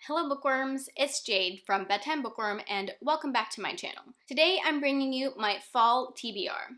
Hello bookworms, it's Jade from Bedtime Bookworm and welcome back to my channel. Today I'm bringing you my fall TBR.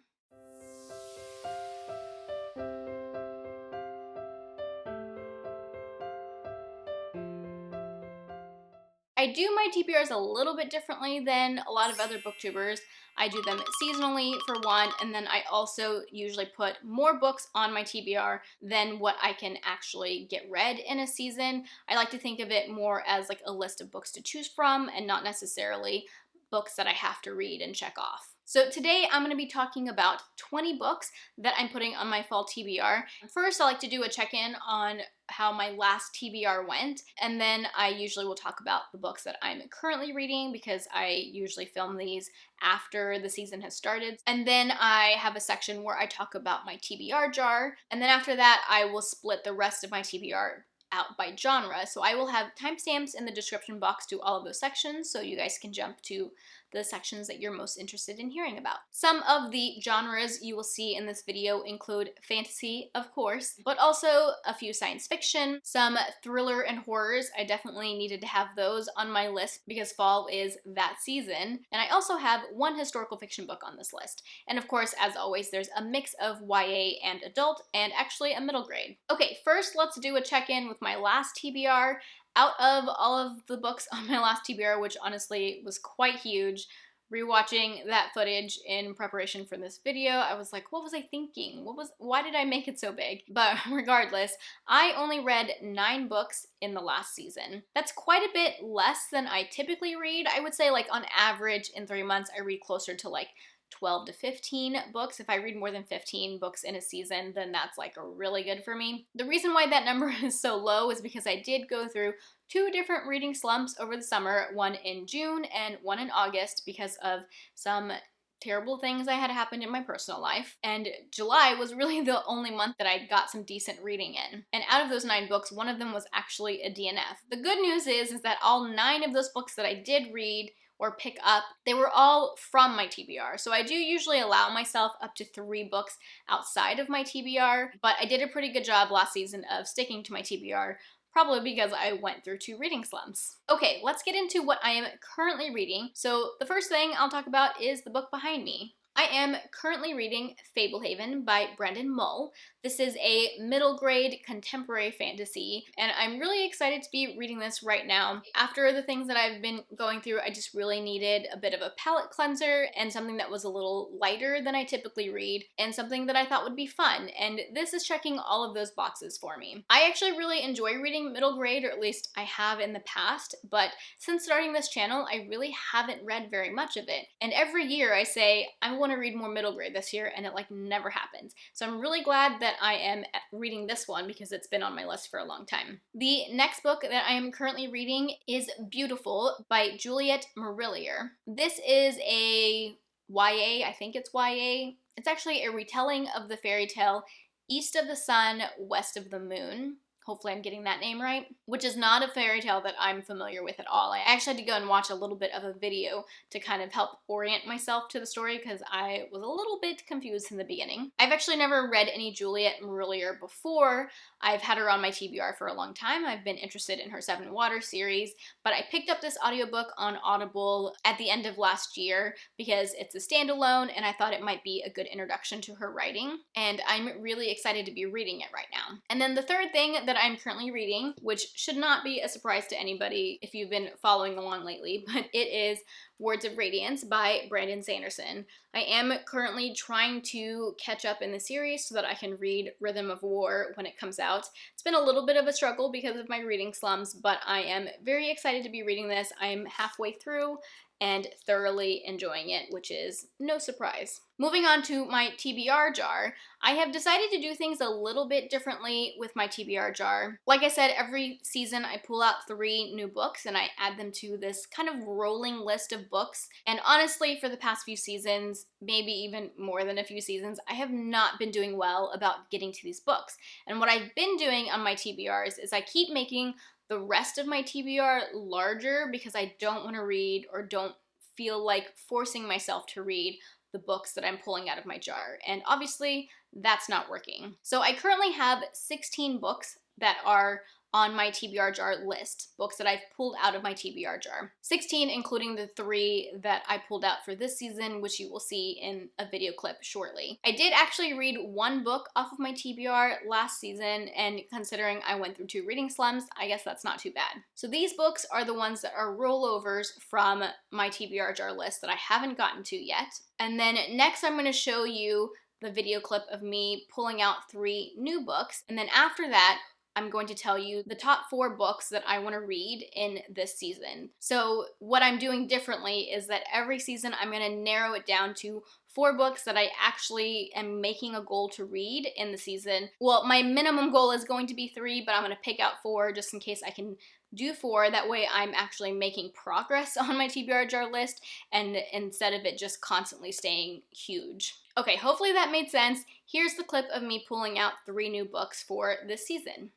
I do my TBRs a little bit differently than a lot of other booktubers. I do them seasonally for one, and then I also usually put more books on my TBR than what I can actually get read in a season. I like to think of it more as like a list of books to choose from and not necessarily books that I have to read and check off. So today I'm going to be talking about 20 books that I'm putting on my fall TBR. First, I like to do a check-in on how my last TBR went, and then I usually will talk about the books that I'm currently reading because I usually film these after the season has started. And then I have a section where I talk about my TBR jar, and then after that I will split the rest of my TBR out by genre. So I will have timestamps in the description box to all of those sections so you guys can jump to the sections that you're most interested in hearing about. Some of the genres you will see in this video include fantasy, of course, but also a few science fiction, some thriller and horrors. I definitely needed to have those on my list because fall is that season. And I also have one historical fiction book on this list. And of course, as always, there's a mix of YA and adult, and actually a middle grade. Okay, first let's do a check-in with my last TBR. Out of all of the books on my last TBR, which honestly was quite huge, rewatching that footage in preparation for this video, I was like, what was I thinking? Why did I make it so big? But regardless, I only read 9 books in the last season. That's quite a bit less than I typically read. I would say like on average in 3 months, I read closer to like 12 to 15 books. If I read more than 15 books in a season, then that's like really good for me. The reason why that number is so low is because I did go through 2 different reading slumps over the summer, one in June and one in August because of some terrible things that had happened in my personal life. And July was really the only month that I got some decent reading in. And out of those 9 books, one of them was actually a DNF. The good news is that all 9 of those books that I did read or pick up, they were all from my TBR. So I do usually allow myself up to 3 books outside of my TBR, but I did a pretty good job last season of sticking to my TBR, probably because I went through 2 reading slumps. Okay, let's get into what I am currently reading. So the first thing I'll talk about is the book behind me. I am currently reading Fablehaven by Brendan Mull. This is a middle grade contemporary fantasy, and I'm really excited to be reading this right now. After the things that I've been going through, I just really needed a bit of a palate cleanser and something that was a little lighter than I typically read, and something that I thought would be fun, and this is checking all of those boxes for me. I actually really enjoy reading middle grade, or at least I have in the past, but since starting this channel, I really haven't read very much of it, and every year I say, I want to read more middle grade this year, and it like never happens. So I'm really glad that I am reading this one because it's been on my list for a long time. The next book that I am currently reading is Beautiful by Juliet Marillier. This is a YA, I think it's YA. It's actually a retelling of the fairy tale East of the Sun, West of the Moon. Hopefully I'm getting that name right, which is not a fairy tale that I'm familiar with at all. I actually had to go and watch a little bit of a video to kind of help orient myself to the story because I was a little bit confused in the beginning. I've actually never read any Juliet Marillier before. I've had her on my TBR for a long time. I've been interested in her Seven Waters series, but I picked up this audiobook on Audible at the end of last year because it's a standalone and I thought it might be a good introduction to her writing, and I'm really excited to be reading it right now. And then the third thing that I'm currently reading, which should not be a surprise to anybody if you've been following along lately, but it is Words of Radiance by Brandon Sanderson. I am currently trying to catch up in the series so that I can read Rhythm of War when it comes out. It's been a little bit of a struggle because of my reading slumps, but I am very excited to be reading this. I'm halfway through and thoroughly enjoying it, which is no surprise. Moving on to my TBR jar, I have decided to do things a little bit differently with my TBR jar. Like I said, every season I pull out 3 new books and I add them to this kind of rolling list of books. And honestly, for the past few seasons, maybe even more than a few seasons, I have not been doing well about getting to these books. And what I've been doing on my TBRs is I keep making the rest of my TBR larger because I don't want to read or don't feel like forcing myself to read the books that I'm pulling out of my jar. And obviously that's not working. So I currently have 16 books that are on my TBR jar list, books that I've pulled out of my TBR jar. 16 including the 3 that I pulled out for this season, which you will see in a video clip shortly. I did actually read 1 book off of my TBR last season, and considering I went through 2 reading slumps, I guess that's not too bad. So these books are the ones that are rollovers from my TBR jar list that I haven't gotten to yet. And then next I'm going to show you the video clip of me pulling out 3 new books, and then after that I'm going to tell you the top 4 books that I want to read in this season. So what I'm doing differently is that every season I'm going to narrow it down to 4 books that I actually am making a goal to read in the season. Well, my minimum goal is going to be 3, but I'm going to pick out 4 just in case I can do 4. That way I'm actually making progress on my TBR jar list, and instead of it just constantly staying huge. Okay, hopefully that made sense. Here's the clip of me pulling out 3 new books for this season.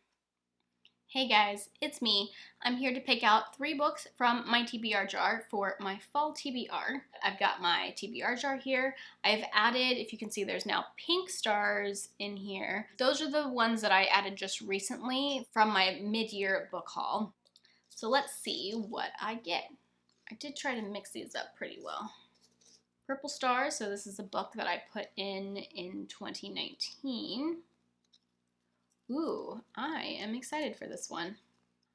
Hey guys, it's me. I'm here to pick out 3 books from my TBR jar for my fall TBR. I've got my TBR jar here. I've added, if you can see, there's now pink stars in here. Those are the ones that I added just recently from my mid-year book haul. So let's see what I get. I did try to mix these up pretty well. Purple stars, so this is a book that I put in 2019. Ooh, I am excited for this one.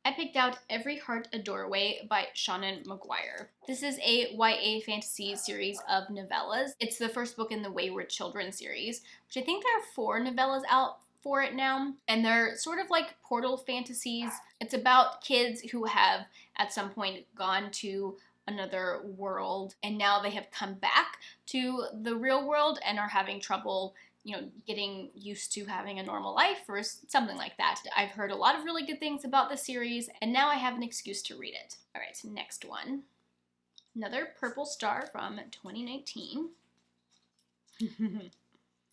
I picked out Every Heart a Doorway by Shannon McGuire. This is a YA fantasy series of novellas. It's the first book in the Wayward Children series, which I think there are 4 novellas out for it now, and they're sort of like portal fantasies. It's about kids who have at some point gone to another world, and now they have come back to the real world and are having trouble, you know, getting used to having a normal life or something like that. I've heard a lot of really good things about the series, and now I have an excuse to read it. All right, so next one. Another Purple Star from 2019.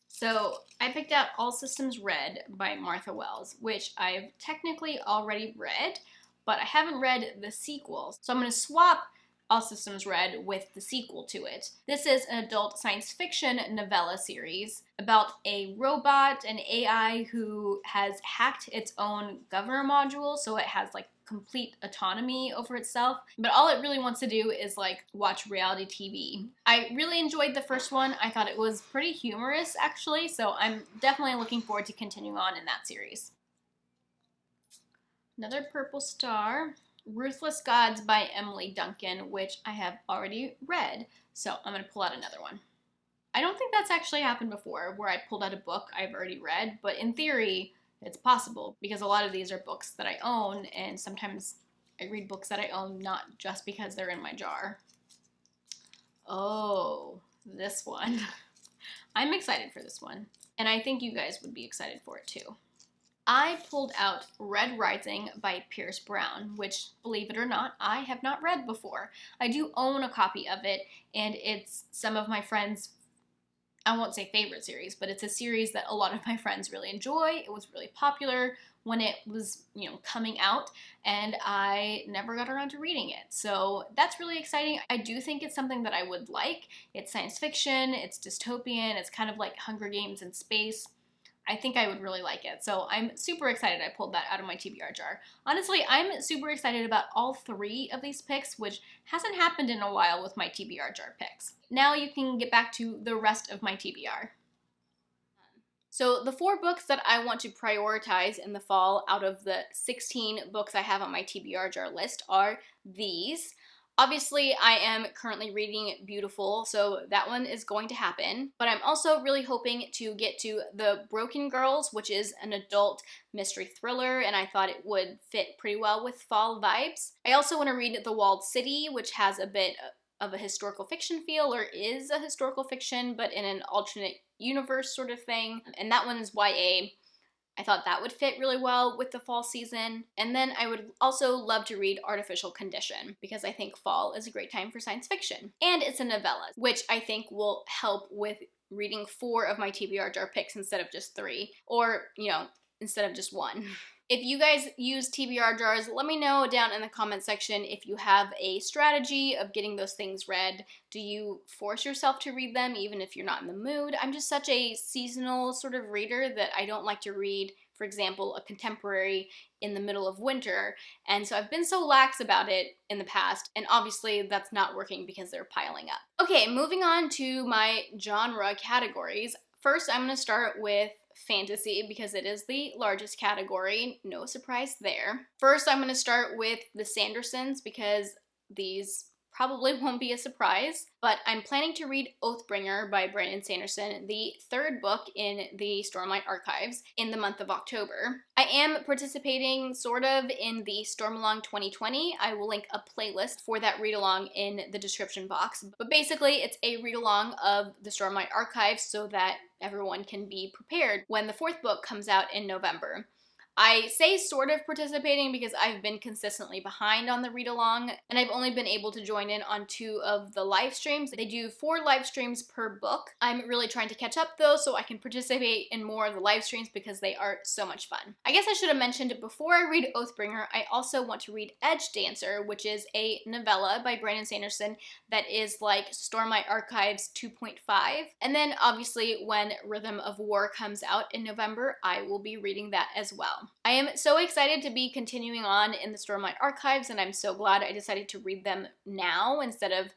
So I picked out All Systems Red by Martha Wells, which I've technically already read, but I haven't read the sequel. So I'm going to swap All Systems Red with the sequel to it. This is an adult science fiction novella series about a robot, an AI, who has hacked its own governor module, so it has like complete autonomy over itself, but all it really wants to do is like watch reality TV. I really enjoyed the first one. I thought it was pretty humorous actually, so I'm definitely looking forward to continuing on in that series. Another Purple Star, Ruthless Gods by Emily Duncan, which I have already read, so I'm going to pull out another one. I don't think that's actually happened before, where I pulled out a book I've already read, but in theory, it's possible, because a lot of these are books that I own, and sometimes I read books that I own not just because they're in my jar. Oh, this one. I'm excited for this one, and I think you guys would be excited for it too. I pulled out Red Rising by Pierce Brown, which, believe it or not, I have not read before. I do own a copy of it, and it's some of my friends' I won't say favorite series, but it's a series that a lot of my friends really enjoy. It was really popular when it was, you know, coming out, and I never got around to reading it. So that's really exciting. I do think it's something that I would like. It's science fiction, it's dystopian, it's kind of like Hunger Games in space. I think I would really like it. So I'm super excited I pulled that out of my TBR jar. Honestly, I'm super excited about all 3 of these picks, which hasn't happened in a while with my TBR jar picks. Now you can get back to the rest of my TBR. So the 4 books that I want to prioritize in the fall out of the 16 books I have on my TBR jar list are these. Obviously, I am currently reading Beautiful, so that one is going to happen. But I'm also really hoping to get to The Broken Girls, which is an adult mystery thriller, and I thought it would fit pretty well with fall vibes. I also want to read The Walled City, which has a bit of a historical fiction feel, or is a historical fiction, but in an alternate universe sort of thing. And that one is YA. I thought that would fit really well with the fall season. And then I would also love to read Artificial Condition, because I think fall is a great time for science fiction. And it's a novella, which I think will help with reading 4 of my TBR jar picks instead of just 3, or, you know, instead of just 1. If you guys use TBR jars, let me know down in the comment section if you have a strategy of getting those things read. Do you force yourself to read them even if you're not in the mood? I'm just such a seasonal sort of reader that I don't like to read for example, a contemporary in the middle of winter. And so I've been so lax about it in the past, and obviously that's not working because they're piling up. Okay, moving on to my genre categories. First, I'm going to start with fantasy because it is the largest category. No surprise there. First, I'm going to start with the Sandersons because these probably won't be a surprise, but I'm planning to read Oathbringer by Brandon Sanderson, the third book in the Stormlight Archives, in the month of October. I am participating sort of in the Stormalong 2020. I will link a playlist for that read-along in the description box, but basically it's a read-along of the Stormlight Archives so that everyone can be prepared when the fourth book comes out in November. I say sort of participating because I've been consistently behind on the read-along, and I've only been able to join in on 2 of the live streams. They do 4 live streams per book. I'm really trying to catch up though so I can participate in more of the live streams because they are so much fun. I guess I should have mentioned before I read Oathbringer, I also want to read Edge Dancer, which is a novella by Brandon Sanderson that is like Stormlight Archives 2.5. And then obviously when Rhythm of War comes out in November, I will be reading that as well. I am so excited to be continuing on in the Stormlight Archives, and I'm so glad I decided to read them now instead of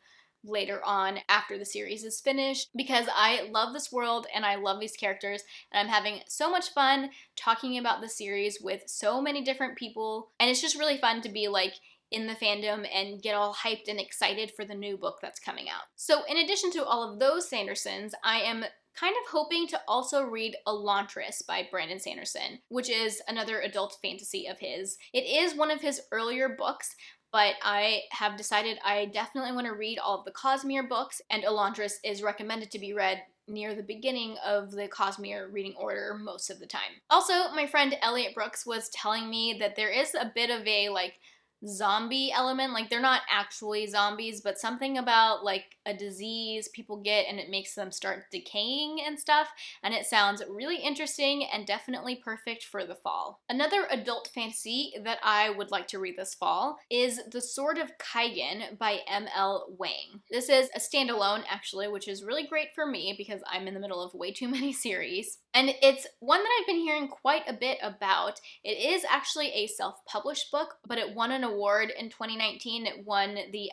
later on after the series is finished, because I love this world and I love these characters, and I'm having so much fun talking about the series with so many different people, and it's just really fun to be like in the fandom and get all hyped and excited for the new book that's coming out. So in addition to all of those Sandersons, I am kind of hoping to also read Elantris by Brandon Sanderson, which is another adult fantasy of his. It is one of his earlier books, but I have decided I definitely want to read all of the Cosmere books, and Elantris is recommended to be read near the beginning of the Cosmere reading order most of the time. Also, my friend Elliot Brooks was telling me that there is a bit of a zombie element, like they're not actually zombies, but something about like a disease people get and it makes them start decaying and stuff, and it sounds really interesting and definitely perfect for the fall. Another adult fantasy that I would like to read this fall is The Sword of Kaigen by M.L. Wang. This is a standalone actually, which is really great for me because I'm in the middle of way too many series. And it's one that I've been hearing quite a bit about. It is actually a self-published book, but it won an award in 2019. It won the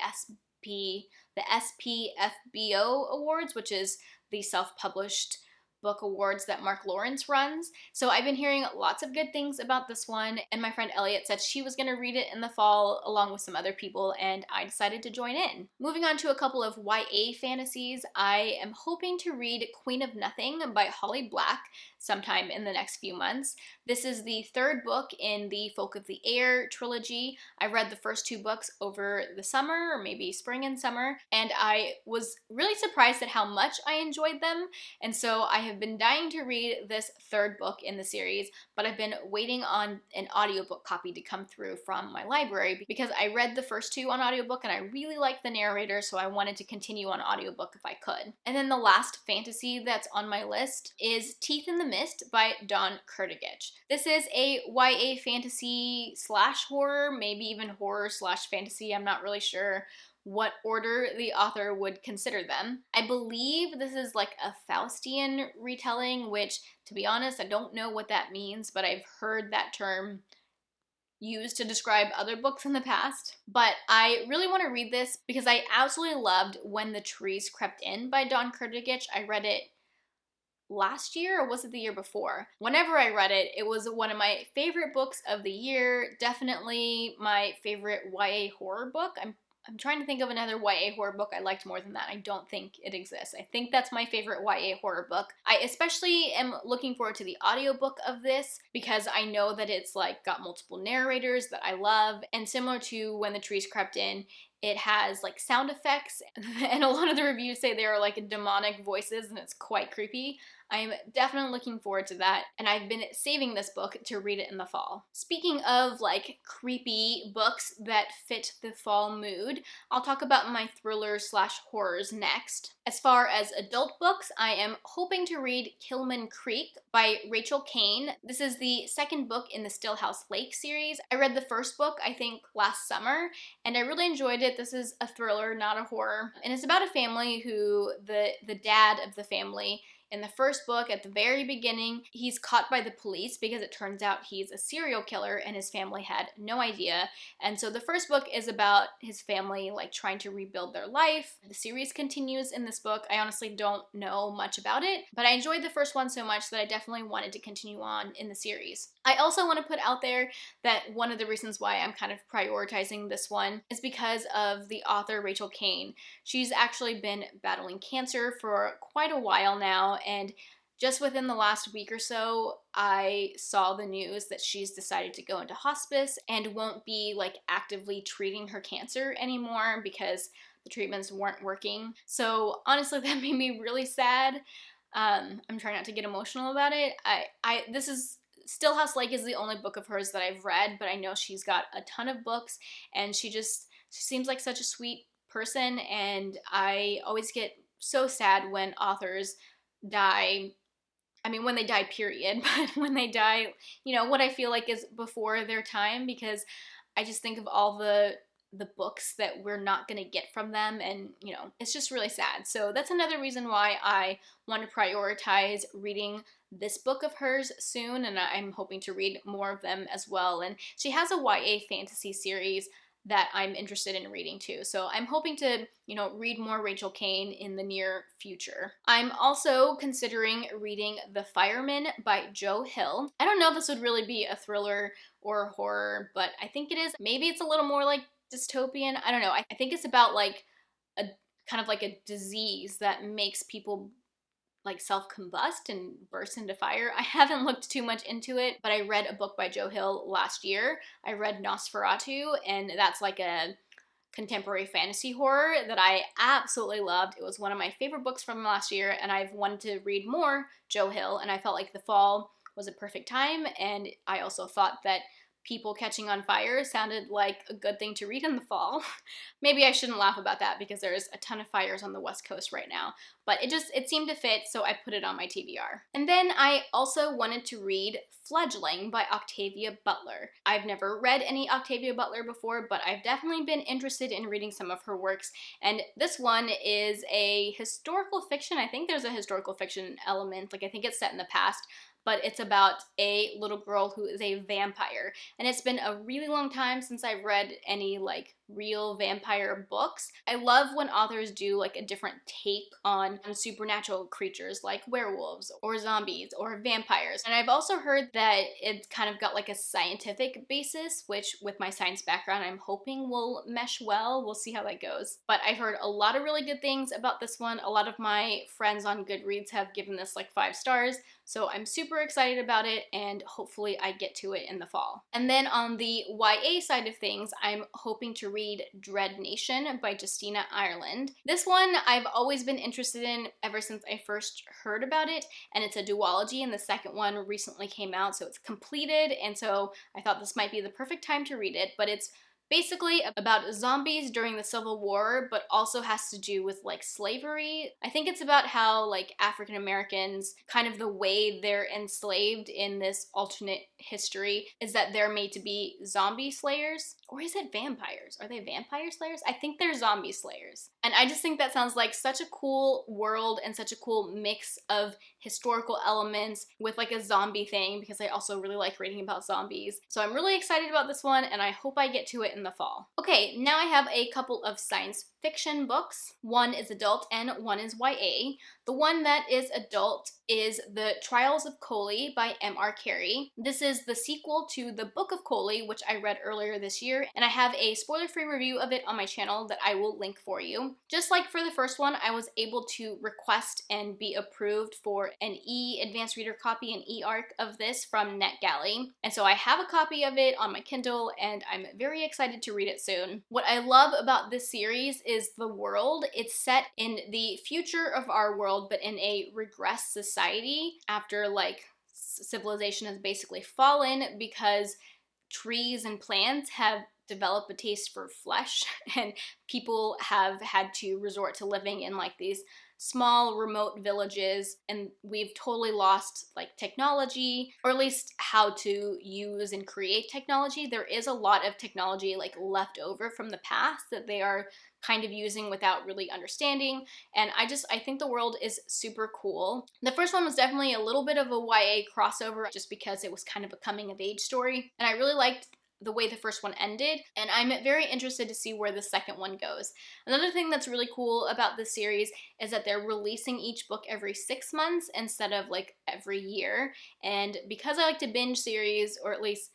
SPFBO Awards, which is the self-published book awards that Mark Lawrence runs. So I've been hearing lots of good things about this one, and my friend Elliot said she was going to read it in the fall along with some other people, and I decided to join in. Moving on to a couple of YA fantasies, I am hoping to read Queen of Nothing by Holly Black sometime in the next few months. This is the third book in the Folk of the Air trilogy. I read the first 2 books over the summer, or maybe spring and summer, and I was really surprised at how much I enjoyed them, and so I have been dying to read this third book in the series, but I've been waiting on an audiobook copy to come through from my library because I read the first 2 on audiobook and I really liked the narrator, so I wanted to continue on audiobook if I could. And then the last fantasy that's on my list is Teeth in the Mist by Dawn Kurtagich. This is a YA fantasy / horror, maybe even horror / fantasy, I'm not really sure what order the author would consider them. I believe this is like a Faustian retelling, which, to be honest, I don't know what that means, but I've heard that term used to describe other books in the past. But I really want to read this because I absolutely loved When the Trees Crept In by Dawn Kurtagich. I read it last year, or was it the year before? Whenever I read it, it was one of my favorite books of the year, definitely my favorite YA horror book. I'm trying to think of another YA horror book I liked more than that. I don't think it exists. I think that's my favorite YA horror book. I especially am looking forward to the audiobook of this because I know that it's like got multiple narrators that I love, and similar to When the Trees Crept In, it has like sound effects, and a lot of the reviews say they are like demonic voices and it's quite creepy. I'm definitely looking forward to that, and I've been saving this book to read it in the fall. Speaking of like creepy books that fit the fall mood, I'll talk about my thriller / horrors next. As far as adult books, I am hoping to read Kilman Creek by Rachel Kane. This is the second book in the Stillhouse Lake series. I read the first book, I think, last summer, and I really enjoyed it. This is a thriller, not a horror, and it's about a family who the dad of the family In the first book, at the very beginning, he's caught by the police because it turns out he's a serial killer and his family had no idea. And so the first book is about his family like trying to rebuild their life. The series continues in this book. I honestly don't know much about it, but I enjoyed the first one so much that I definitely wanted to continue on in the series. I also want to put out there that one of the reasons why I'm kind of prioritizing this one is because of the author Rachel Caine. She's actually been battling cancer for quite a while now, and just within the last week or so, I saw the news that she's decided to go into hospice and won't be like actively treating her cancer anymore because the treatments weren't working. So honestly, that made me really sad. I'm trying not to get emotional about it. This is Stillhouse Lake is the only book of hers that I've read, but I know she's got a ton of books, and she seems like such a sweet person, and I always get so sad when authors die. I mean, when they die, period, but when they die, what I feel like is before their time, because I just think of all the books that we're not going to get from them, and it's just really sad. So that's another reason why I want to prioritize reading this book of hers soon, and I'm hoping to read more of them as well. And she has a YA fantasy series that I'm interested in reading too. So I'm hoping to, read more Rachel Caine in the near future. I'm also considering reading The Fireman by Joe Hill. I don't know if this would really be a thriller or horror, but I think it is. Maybe it's a little more like dystopian. I don't know. I think it's about like a kind of like a disease that makes people like self-combust and burst into fire. I haven't looked too much into it, but I read a book by Joe Hill last year. I read Nosferatu, and that's like a contemporary fantasy horror that I absolutely loved. It was one of my favorite books from last year, and I've wanted to read more Joe Hill, and I felt like the fall was a perfect time, and I also thought that people catching on fire sounded like a good thing to read in the fall. Maybe I shouldn't laugh about that because there's a ton of fires on the West Coast right now, but it seemed to fit, so I put it on my TBR. And then I also wanted to read Fledgling by Octavia Butler. I've never read any Octavia Butler before, but I've definitely been interested in reading some of her works, and this one is a historical fiction. I think there's a historical fiction element, like I think it's set in the past, but it's about a little girl who is a vampire. And it's been a really long time since I've read any like real vampire books. I love when authors do like a different take on supernatural creatures like werewolves or zombies or vampires. And I've also heard that it's kind of got like a scientific basis, which with my science background, I'm hoping will mesh well. We'll see how that goes. But I've heard a lot of really good things about this one. A lot of my friends on Goodreads have given this like 5 stars. So I'm super excited about it, and hopefully I get to it in the fall. And then on the YA side of things, I'm hoping to read Dread Nation by Justina Ireland. This one I've always been interested in ever since I first heard about it, and it's a duology, and the second one recently came out, so it's completed, and so I thought this might be the perfect time to read it, but it's basically about zombies during the Civil War, but also has to do with like slavery. I think it's about how like African Americans, kind of the way they're enslaved in this alternate history is that they're made to be zombie slayers. Or is it vampires? Are they vampire slayers? I think they're zombie slayers. And I just think that sounds like such a cool world and such a cool mix of historical elements with like a zombie thing, because I also really like reading about zombies. So I'm really excited about this one, and I hope I get to it in the fall. Okay, now I have a couple of science fiction books. One is adult and one is YA. The one that is adult is The Trials of Coley by M.R. Carey. This is the sequel to The Book of Coley, which I read earlier this year, and I have a spoiler-free review of it on my channel that I will link for you. Just like for the first one, I was able to request and be approved for an e-advanced reader copy, an e-arc of this from NetGalley, and so I have a copy of it on my Kindle, and I'm very excited to read it soon. What I love about this series is the world. It's set in the future of our world, but in a regressed society after like civilization has basically fallen because trees and plants have developed a taste for flesh, and people have had to resort to living in like these small remote villages, and we've totally lost like technology, or at least how to use and create technology. There is a lot of technology like left over from the past that they are kind of using without really understanding, and I think the world is super cool. The first one was definitely a little bit of a YA crossover just because it was kind of a coming of age story, and I really liked the way the first one ended, and I'm very interested to see where the second one goes. Another thing that's really cool about this series is that they're releasing each book every 6 months instead of like every year, and because I like to binge series, or at least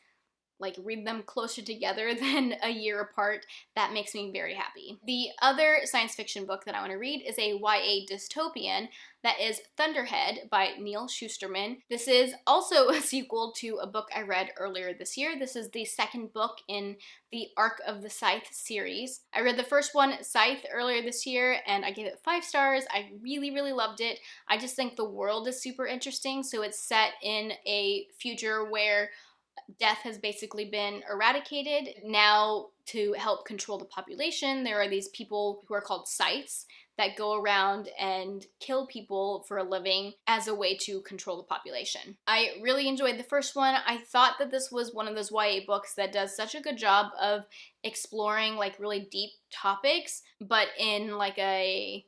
like read them closer together than a year apart, that makes me very happy. The other science fiction book that I want to read is a YA dystopian that is Thunderhead by Neil Shusterman. This is also a sequel to a book I read earlier this year. This is the second book in the Arc of the Scythe series. I read the first one, Scythe, earlier this year, and I gave it 5 stars. I really, really loved it. I just think the world is super interesting. So it's set in a future where death has basically been eradicated. Now, to help control the population, there are these people who are called scythes that go around and kill people for a living as a way to control the population. I really enjoyed the first one. I thought that this was one of those YA books that does such a good job of exploring like really deep topics, but in like a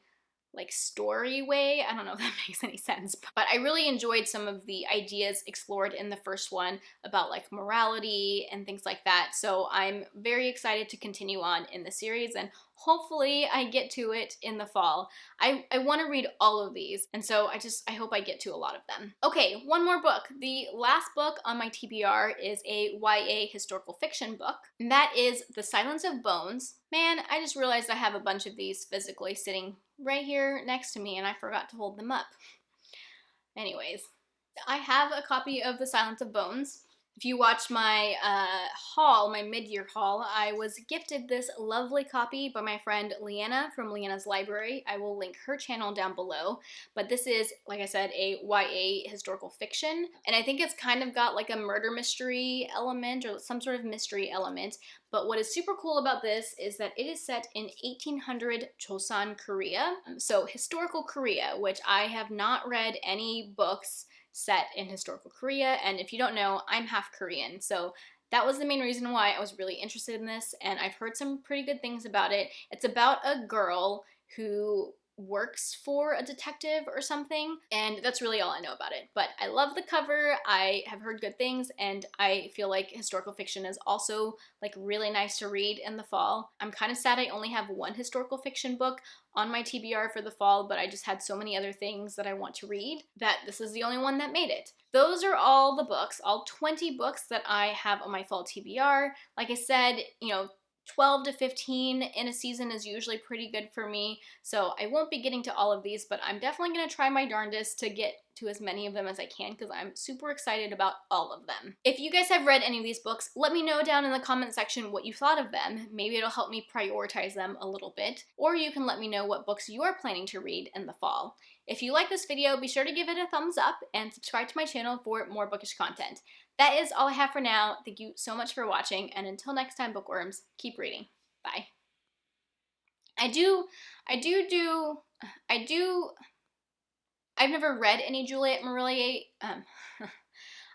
story way. I don't know if that makes any sense, but I really enjoyed some of the ideas explored in the first one about like morality and things like that. So I'm very excited to continue on in the series, and hopefully I get to it in the fall. I want to read all of these, and so I hope I get to a lot of them. Okay, one more book. The last book on my TBR is a YA historical fiction book, and that is The Silence of Bones. Man, I just realized I have a bunch of these physically sitting right here next to me, and I forgot to hold them up. Anyways, I have a copy of The Silence of Bones. If you watched my haul, my mid-year haul, I was gifted this lovely copy by my friend Leanna from Leanna's Library. I will link her channel down below. But this is, like I said, a YA historical fiction, and I think it's kind of got like a murder mystery element or some sort of mystery element. But what is super cool about this is that it is set in 1800 Chosun, Korea. So historical Korea, which I have not read any books set in historical Korea, and if you don't know, I'm half Korean, so that was the main reason why I was really interested in this, and I've heard some pretty good things about it. It's about a girl who works for a detective or something, and that's really all I know about it. But I love the cover, I have heard good things, and I feel like historical fiction is also like really nice to read in the fall. I'm kind of sad I only have one historical fiction book on my TBR for the fall, but I just had so many other things that I want to read that this is the only one that made it. Those are all the books, all 20 books that I have on my fall TBR. Like I said, 12 to 15 in a season is usually pretty good for me, so I won't be getting to all of these, but I'm definitely going to try my darndest to get to as many of them as I can because I'm super excited about all of them. If you guys have read any of these books, let me know down in the comment section what you thought of them. Maybe it'll help me prioritize them a little bit, or you can let me know what books you're planning to read in the fall. If you like this video, be sure to give it a thumbs up and subscribe to my channel for more bookish content. That is all I have for now. Thank you so much for watching, and until next time, bookworms, keep reading. Bye. I've never read any Juliet Marillier,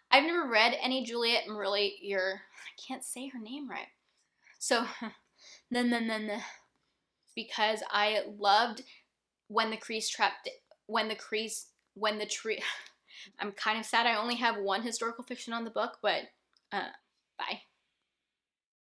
I've never read any Juliet Marillier, I can't say her name right. So, because I loved When the Tree, I'm kind of sad I only have one historical fiction on the book, but bye.